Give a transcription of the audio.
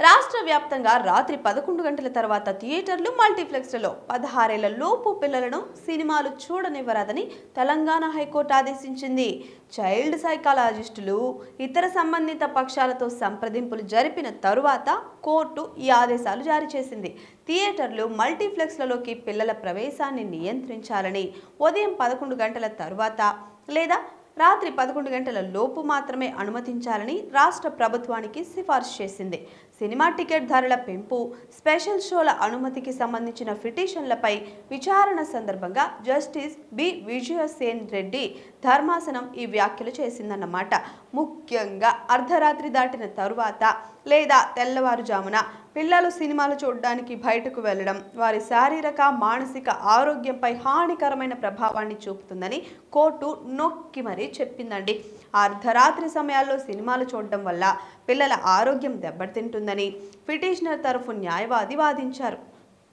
రాష్ట్ర వ్యాప్తంగా రాత్రి 11 గంటల తర్వాత థియేటర్లు, మల్టీప్లెక్స్లలో 16 ఏళ్ల లోపు పిల్లలను సినిమాలు చూడనివ్వరాదని తెలంగాణ హైకోర్టు ఆదేశించింది. చైల్డ్ సైకాలజిస్టులు, ఇతర సంబంధిత పక్షాలతో సంప్రదింపులు జరిపిన తరువాత కోర్టు ఈ ఆదేశాలు జారీ చేసింది. థియేటర్లు, మల్టీప్లెక్స్లలోకి పిల్లల ప్రవేశాన్ని నియంత్రించాలని, ఉదయం 11 గంటల తరువాత లేదా రాత్రి 11 గంటల లోపు మాత్రమే అనుమతించాలని రాష్ట్ర ప్రభుత్వానికి సిఫార్సు చేసింది. సినిమా టికెట్ ధరల పెంపు, స్పెషల్ షోల అనుమతికి సంబంధించిన పిటిషన్లపై విచారణ సందర్భంగా జస్టిస్ బి విజయసేన్ రెడ్డి ధర్మాసనం ఈ వ్యాఖ్యలు చేసిందన్నమాట. ముఖ్యంగా అర్ధరాత్రి దాటిన తరువాత లేదా తెల్లవారుజామున పిల్లలు సినిమాలు చూడడానికి బయటకు వెళ్లడం వారి శారీరక, మానసిక ఆరోగ్యంపై హానికరమైన ప్రభావాన్ని చూపుతుందని కోర్టు నొక్కి మరీ చెప్పిందండి. అర్ధరాత్రి సమయాల్లో సినిమాలు చూడడం వల్ల పిల్లల ఆరోగ్యం దెబ్బతింటుందని పిటిషనర్ తరఫు న్యాయవాది వాదించారు.